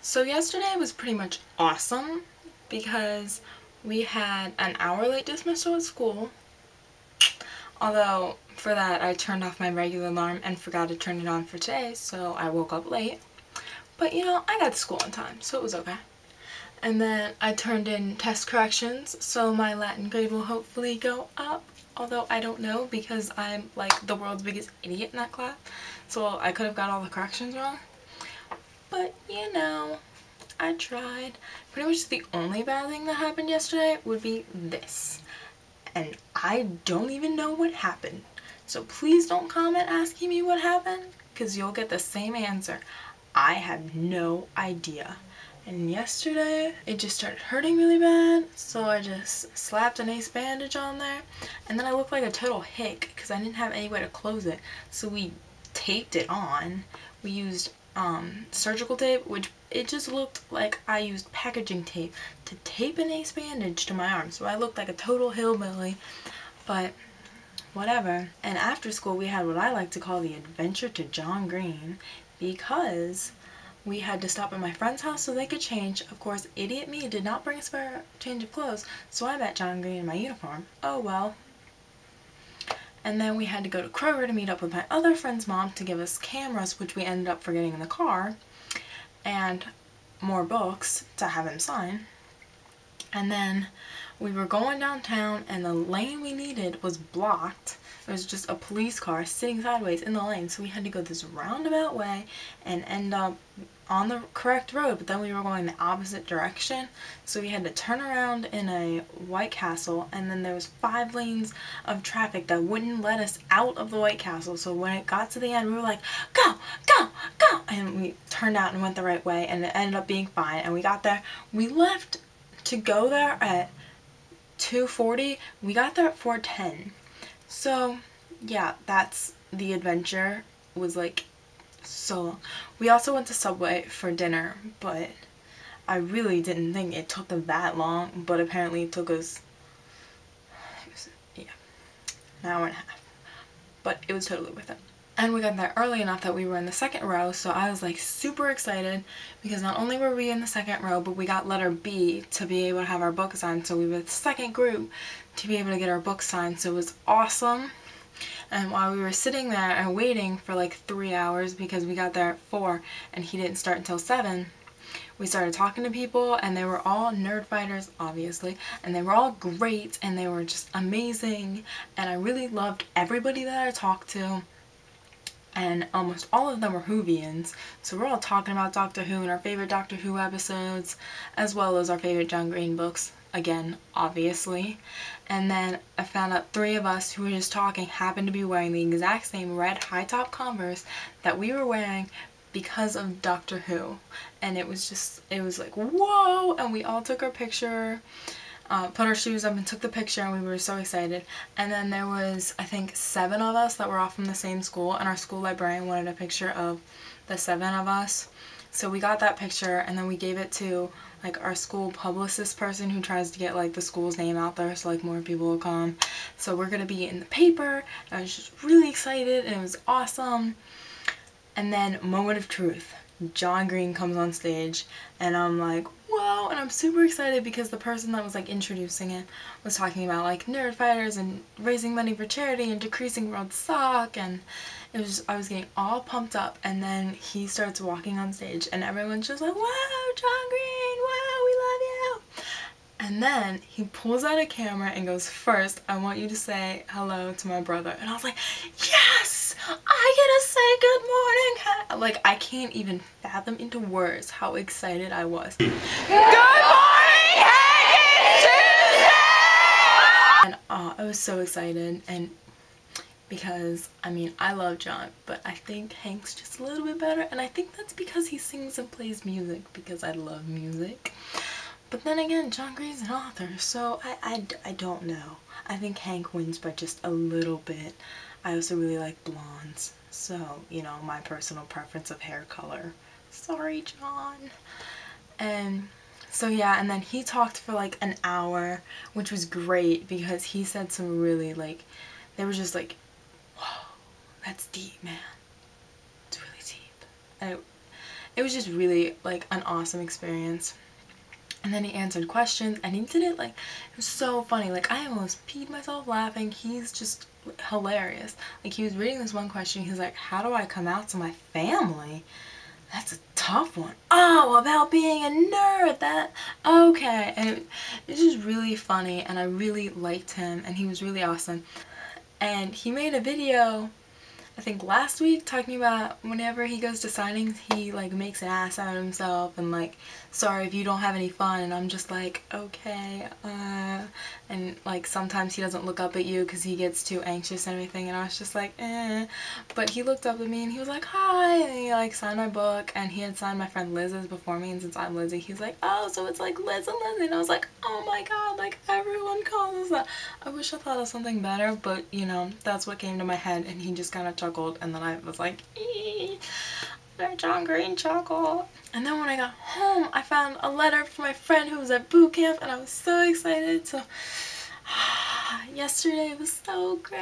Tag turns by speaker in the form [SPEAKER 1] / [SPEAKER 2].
[SPEAKER 1] So yesterday was pretty much awesome because we had an hour late dismissal at school. Although for that I turned off my regular alarm and forgot to turn it on for today, so I woke up late. But you know, I got to school on time, so it was okay. And then I turned in test corrections, so my Latin grade will hopefully go up. Although I don't know because I'm like the world's biggest idiot in that class. So I could have got all the corrections wrong. But you know, I tried. Pretty much the only bad thing that happened yesterday would be this. And I don't even know what happened. So please don't comment asking me what happened, because you'll get the same answer. I have no idea. And yesterday, it just started hurting really bad, so I just slapped an ace bandage on there. And then I looked like a total hick, because I didn't have any way to close it. So we taped it on. We used surgical tape, which it just looked like I used packaging tape to tape an ace bandage to my arm, so I looked like a total hillbilly, but whatever. And after school we had what I like to call the adventure to John Green, because we had to stop at my friend's house so they could change. Of course, idiot me did not bring a spare change of clothes, so I met John Green in my uniform. Oh well. And then we had to go to Kroger to meet up with my other friend's mom to give us cameras, which we ended up forgetting in the car, and more books to have him sign. And then we were going downtown and the lane we needed was blocked. There was just a police car sitting sideways in the lane, so we had to go this roundabout way and end up on the correct road, but then we were going the opposite direction, so we had to turn around in a White Castle, and then there was 5 lanes of traffic that wouldn't let us out of the White Castle. So when it got to the end, we were like, go, go, go, and we turned out and went the right way, and it ended up being fine. And we got there. We left to go there at 2:40. We got there at 4:10. So yeah, that's the adventure. Was like so long. We also went to Subway for dinner, but I really didn't think it took them that long, but apparently it took us, yeah, an hour and a half. But it was totally worth it. And we got there early enough that we were in the second row, so I was like super excited because not only were we in the second row, but we got letter B to be able to have our book signed, so we were the second group to be able to get our book signed, so it was awesome. And while we were sitting there and waiting for like 3 hours because we got there at 4 and he didn't start until 7, we started talking to people, and they were all nerd fighters, obviously, and they were all great and they were just amazing, and I really loved everybody that I talked to. And almost all of them were Whovians, so we're all talking about Doctor Who and our favorite Doctor Who episodes, as well as our favorite John Green books, again, obviously. And then I found out 3 of us who were just talking happened to be wearing the exact same red high-top Converse that we were wearing because of Doctor Who. And it was like, whoa! And we all took our picture, put our shoes up and took the picture, and we were so excited. And then there was, I think, 7 of us that were all from the same school, and our school librarian wanted a picture of the 7 of us. So we got that picture, and then we gave it to like our school publicist person who tries to get like the school's name out there so like more people will come. So we're gonna be in the paper. I was just really excited, and it was awesome. And then, moment of truth. John Green comes on stage, and I'm like, whoa, and I'm super excited because the person that was like introducing it was talking about like nerd fighters and raising money for charity and decreasing world suck, and it was just, I was getting all pumped up. And then he starts walking on stage and everyone's just like, wow, John Green, wow, we love you. And then he pulls out a camera and goes, first, I want you to say hello to my brother. And I was like, yes, I get to say good morning. Like, I can't even fathom into words how excited I was. Good morning, Hank, it's Tuesday! And I was so excited, and because, I mean, I love John, but I think Hank's just a little bit better, and I think that's because he sings and plays music, because I love music. But then again, John Green's an author, so I don't know. I think Hank wins by just a little bit. I also really like blondes, so, you know, my personal preference of hair color. Sorry, John. And so yeah, and then he talked for like an hour, which was great because he said some really like, they were just like, whoa, that's deep, man. It's really deep. And it was just really like an awesome experience. And then he answered questions, and he did it like, it was so funny. Like, I almost peed myself laughing. He's just hilarious. Like, he was reading this one question. He's like, how do I come out to my family? That's a tough one. Oh, about being a nerd. That, okay. And it's just really funny, and I really liked him, and he was really awesome. And he made a video, I think last week, talking about whenever he goes to signings, he like makes an ass out of himself and like, sorry if you don't have any fun, and I'm just like, okay, and like sometimes he doesn't look up at you because he gets too anxious and everything, and I was just like, but he looked up at me and he was like, hi, and he like signed my book, and he had signed my friend Liz's before me, and since I'm Lizzie, he's like, oh, so it's like Liz and Lizzie, and I was like, oh my god, like everyone calls us that. I wish I thought of something better, but you know, that's what came to my head, and he just kind of chuckled, and then I was like, they're John Green chuckle. And then when I got home, I found a letter from my friend who was at boot camp, and I was so excited. So yesterday was so great.